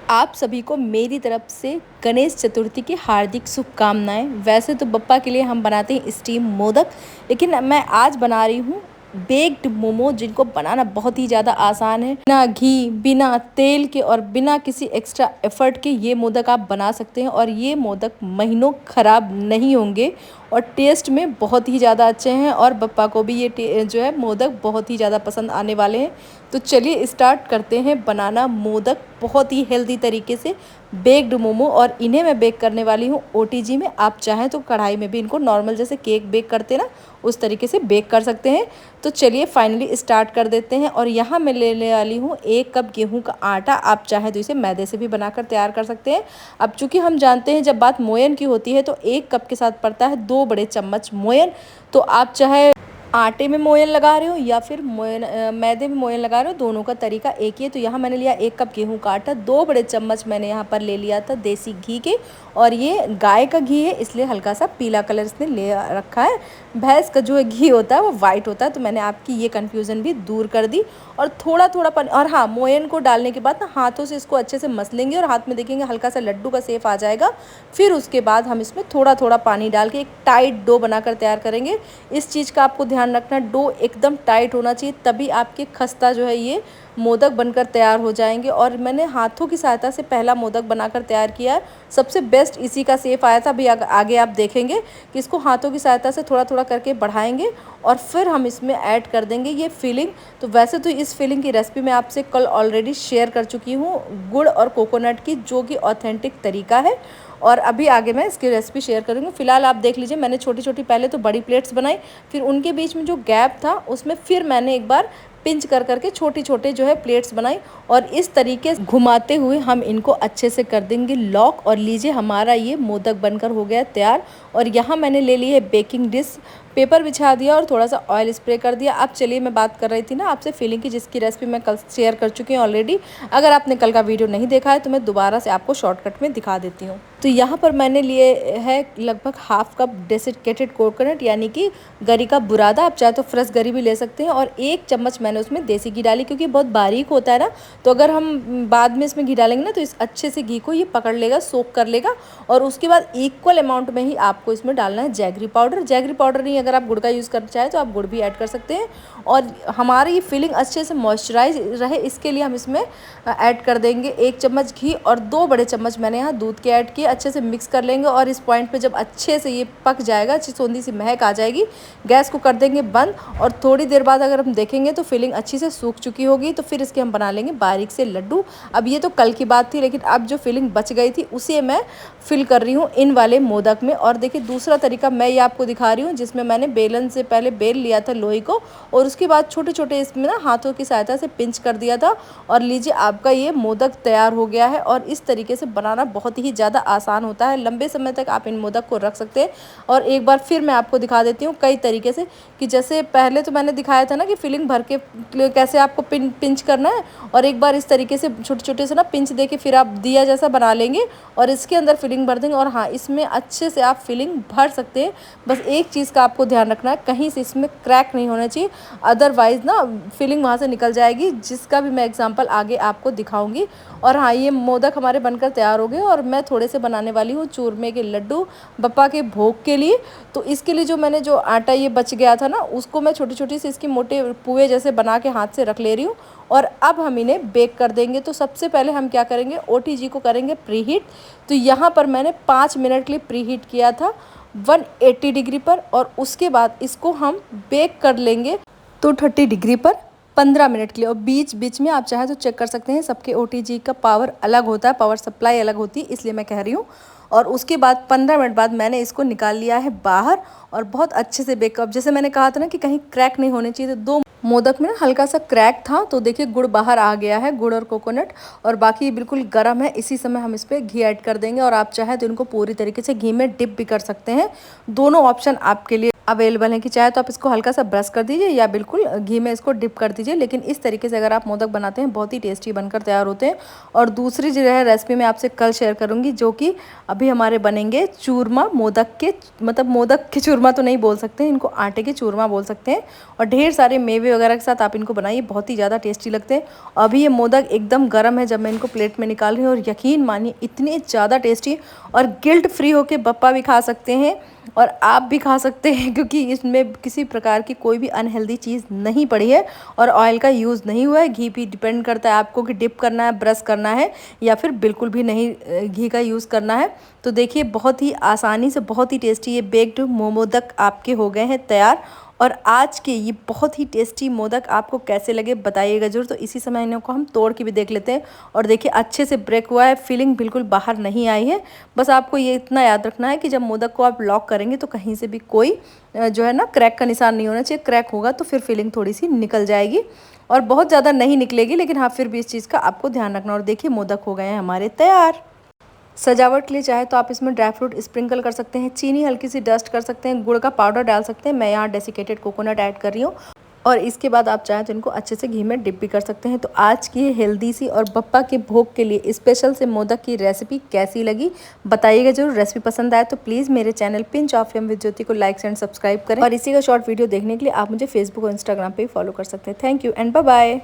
आप सभी को मेरी तरफ से गणेश चतुर्थी की हार्दिक शुभकामनाएं। वैसे तो बप्पा के लिए हम बनाते हैं स्टीम मोदक, लेकिन मैं आज बना रही हूँ बेक्ड मोमो, जिनको बनाना बहुत ही ज़्यादा आसान है। बिना घी, बिना तेल के और बिना किसी एक्स्ट्रा एफर्ट के ये मोदक आप बना सकते हैं और ये मोदक महीनों ख़राब नहीं होंगे और टेस्ट में बहुत ही ज़्यादा अच्छे हैं और बप्पा को भी ये जो है मोदक बहुत ही ज़्यादा पसंद आने वाले हैं। तो चलिए स्टार्ट करते हैं बनाना मोदक बहुत ही हेल्दी तरीके से, बेक्ड मोमो। और इन्हें मैं बेक करने वाली हूँ ओटीजी में। आप चाहें तो कढ़ाई में भी इनको नॉर्मल जैसे केक बेक करते ना, उस तरीके से बेक कर सकते हैं। तो चलिए फाइनली स्टार्ट कर देते हैं। और यहाँ मैं लेने वाली हूँ 1 कप गेहूं का आटा। आप चाहें तो इसे मैदे से भी बनाकर तैयार कर सकते हैं। अब चूँकि हम जानते हैं जब बात मोयन की होती है तो 1 कप के साथ पड़ता है 2 बड़े चम्मच मोयन। तो आप चाहे आटे में मोयन लगा रहे हो या फिर मैदे में मोयन लगा रहे हो, दोनों का तरीका एक ही है। तो यहाँ मैंने लिया 1 कप गेहूं का आटा, 2 बड़े चम्मच मैंने यहाँ पर ले लिया था देसी घी के। और ये गाय का घी है, इसलिए हल्का सा पीला कलर इसने ले रखा है। भैंस का जो है घी होता है वो वाइट होता है। तो मैंने आपकी ये कन्फ्यूज़न भी दूर कर दी। और थोड़ा थोड़ा पानी, और हाँ, मोयन को डालने के बाद ना हाथों से इसको अच्छे से मस लेंगे और हाथ में देखेंगे हल्का सा लड्डू का शेप आ जाएगा। फिर उसके बाद हम इसमें थोड़ा थोड़ा पानी डाल के एक टाइट डो बनाकर तैयार करेंगे। इस चीज़ का आपको ध्यान रखना, डो एकदम टाइट होना चाहिए, तभी आपके खस्ता जो है ये मोदक बनकर तैयार हो जाएंगे। और मैंने हाथों की सहायता से पहला मोदक बनाकर तैयार किया है, सबसे बेस्ट इसी का शेप आया था। अभी आगे आप देखेंगे कि इसको हाथों की सहायता से थोड़ा थोड़ा करके बढ़ाएंगे और फिर हम इसमें ऐड कर देंगे ये फिलिंग। तो वैसे तो इस फिलिंग की रेसिपी मैं आपसे कल ऑलरेडी शेयर कर चुकी हूँ, गुड़ और कोकोनट की, जो कि ऑथेंटिक तरीका है। और अभी आगे मैं इसकी रेसिपी शेयर करूँगी। फिलहाल आप देख लीजिए, मैंने छोटी छोटी पहले तो बड़ी प्लेट्स बनाई, फिर उनके बीच में जो गैप था उसमें फिर मैंने एक बार पिंच कर करके छोटी छोटे जो है प्लेट्स बनाई। और इस तरीके से घुमाते हुए हम इनको अच्छे से कर देंगे लॉक। और लीजिए, हमारा ये मोदक बनकर हो गया तैयार। और यहाँ मैंने ले ली है बेकिंग डिश, पेपर बिछा दिया और थोड़ा सा ऑयल स्प्रे कर दिया। अब चलिए, मैं बात कर रही थी ना आपसे फिलिंग की, जिसकी रेसिपी मैं कल शेयर कर चुकी हूँ ऑलरेडी। अगर आपने कल का वीडियो नहीं देखा है तो मैं दोबारा से आपको शॉर्टकट में दिखा देती हूँ। तो यहाँ पर मैंने लिए है लगभग 1/2 कप डेसिकेटेड कोकोनट, यानी कि गरी का बुरादा। आप चाहे तो फ्रेश गरी भी ले सकते हैं। और 1 चम्मच मैंने उसमें देसी घी डाली, क्योंकि बहुत बारीक होता है ना, तो अगर हम बाद में इसमें घी डालेंगे ना तो इस अच्छे से घी को ये पकड़ लेगा, सोक कर लेगा। और उसके बाद इक्वल अमाउंट में ही आपको इसमें डालना है जैगरी पाउडर। जैगरी पाउडर नहीं, अगर आप गुड़ का यूज़ करना चाहें तो आप गुड़ भी ऐड कर सकते हैं। और हमारी ये फिलिंग अच्छे से मॉइस्चराइज रहे, इसके लिए हम इसमें ऐड कर देंगे 1 चम्मच घी और 2 बड़े चम्मच मैंने यहाँ दूध के ऐड किए। अच्छे से मिक्स कर लेंगे और इस पॉइंट पे जब अच्छे से ये पक जाएगा, अच्छी सौंधी सी महक आ जाएगी, गैस को कर देंगे बंद। और थोड़ी देर बाद अगर हम देखेंगे तो फिलिंग अच्छी से सूख चुकी होगी। तो फिर इसके हम बना लेंगे बारीक से लड्डू। अब ये तो कल की बात थी, लेकिन अब जो फिलिंग बच गई थी उसे मैं फिल कर रही हूँ इन वाले मोदक में। और देखिए, दूसरा तरीका मैं ये आपको दिखा रही हूँ, जिसमें मैंने बेलन से पहले बेल लिया था लोई को और उसके बाद छोटे छोटे इसमें ना हाथों की सहायता से पिंच कर दिया था। और लीजिए, आपका ये मोदक तैयार हो गया है। और इस तरीके से बनाना बहुत ही ज़्यादा आसान होता है, लंबे समय तक आप इन मोदक को रख सकते हैं। और एक बार फिर मैं आपको दिखा देती हूँ कई तरीके से, कि जैसे पहले तो मैंने दिखाया था ना कि फिलिंग भर के कैसे आपको पिंच करना है। और एक बार इस तरीके से छोटे छोटे से ना पिंच दे के फिर आप दिया जैसा बना लेंगे और इसके अंदर फिलिंग भर देंगे। और हाँ, इसमें अच्छे से आप फिलिंग भर सकते हैं। बस एक चीज़ का आपको ध्यान रखना है, कहीं से इसमें क्रैक नहीं होना चाहिए, अदरवाइज़ ना फिलिंग वहाँ से निकल जाएगी, जिसका भी मैं एग्जांपल आगे आपको दिखाऊंगी। और हाँ, ये मोदक हमारे बनकर तैयार हो गए। और मैं थोड़े से बनाने वाली हूँ चूरमे के लड्डू बप्पा के भोग के लिए। तो इसके लिए जो आटा ये बच गया था ना, उसको मैं छोटी छोटी सी इसकी मोटे पुए जैसे बना के हाथ से रख ले रही हूँ। और अब हम इन्हें बेक कर देंगे। तो सबसे पहले हम क्या करेंगे, ओटीजी को करेंगे प्रीहीट। तो यहाँ पर मैंने 5 मिनट के लिए प्रीहीट किया था 180 डिग्री पर। और उसके बाद इसको हम बेक कर लेंगे 230 डिग्री पर 15 मिनट के लिए। और बीच बीच में आप चाहे तो चेक कर सकते हैं, सबके ओटीजी का पावर अलग होता है, पावर सप्लाई अलग होती है, इसलिए मैं कह रही हूँ। और उसके बाद 15 मिनट बाद मैंने इसको निकाल लिया है बाहर और बहुत अच्छे से बेकअप, जैसे मैंने कहा था ना कि कहीं क्रैक नहीं होने चाहिए, तो 2 मोदक में ना हल्का सा क्रैक था। तो देखिए, गुड़ बाहर आ गया है, गुड़ और कोकोनट, और बाकी बिल्कुल गर्म है। इसी समय हम इस पर घी ऐड कर देंगे। और आप चाहे तो इनको पूरी तरीके से घी में डिप भी कर सकते हैं, दोनों ऑप्शन आपके लिए अवेलेबल है कि चाहे तो आप इसको हल्का सा ब्रश कर दीजिए या बिल्कुल घी में इसको डिप कर दीजिए। लेकिन इस तरीके से अगर आप मोदक बनाते हैं बहुत ही टेस्टी बनकर तैयार होते हैं। और दूसरी जो है रेसिपी मैं आपसे कल शेयर करूँगी, जो कि अभी हमारे बनेंगे चूरमा मोदक के, मतलब मोदक के चूरमा तो नहीं बोल सकते हैं, इनको आटे के चूरमा बोल सकते हैं। और ढेर सारे मेवे वगैरह के साथ आप इनको बनाइए, बहुत ही ज़्यादा टेस्टी लगते हैं। अभी ये मोदक एकदम गर्म है जब मैं इनको प्लेट में निकाल रही हूँ, और यकीन मानिए इतने ज़्यादा टेस्टी, और गिल्ट फ्री होके पप्पा भी खा सकते हैं और आप भी खा सकते हैं, क्योंकि इसमें किसी प्रकार की कोई भी अनहेल्दी चीज़ नहीं पड़ी है और ऑयल का यूज़ नहीं हुआ है। घी भी डिपेंड करता है आपको कि डिप करना है, ब्रश करना है, या फिर बिल्कुल भी नहीं घी का यूज़ करना है। तो देखिए बहुत ही आसानी से बहुत ही टेस्टी ये बेक्ड मोदक आपके हो गए हैं तैयार। और आज के ये बहुत ही टेस्टी मोदक आपको कैसे लगे बताइएगा जरूर। तो इसी समय इन्हें को हम तोड़ के भी देख लेते हैं। और देखिए अच्छे से ब्रेक हुआ है, फिलिंग बिल्कुल बाहर नहीं आई है। बस आपको ये इतना याद रखना है कि जब मोदक को आप लॉक करेंगे तो कहीं से भी कोई जो है ना क्रैक का निशान नहीं होना चाहिए। क्रैक होगा तो फिर फिलिंग थोड़ी सी निकल जाएगी, और बहुत ज़्यादा नहीं निकलेगी, लेकिन हाँ फिर भी इस चीज़ का आपको ध्यान रखना। और देखिए मोदक हो गए हैं हमारे तैयार। सजावट के लिए चाहे तो आप इसमें ड्राई फ्रूट स्प्रिंकल कर सकते हैं, चीनी हल्की सी डस्ट कर सकते हैं, गुड़ का पाउडर डाल सकते हैं। मैं यहाँ डेसिकेटेड कोकोनट ऐड कर रही हूँ। और इसके बाद आप चाहें तो इनको अच्छे से घी में डिप भी कर सकते हैं। तो आज की हेल्दी सी और बप्पा के भोग के लिए स्पेशल से मोदक की रेसिपी कैसी लगी बताइएगा जरूर। रेसिपी पसंद आए तो प्लीज़ मेरे channel pinch of yum with Jyoti को लाइक एंड सब्सक्राइब करें। और इसी का शॉर्ट वीडियो देखने के लिए आप मुझे फेसबुक और इंस्टाग्राम पर भी फॉलो कर सकते हैं। Thank you and bye bye.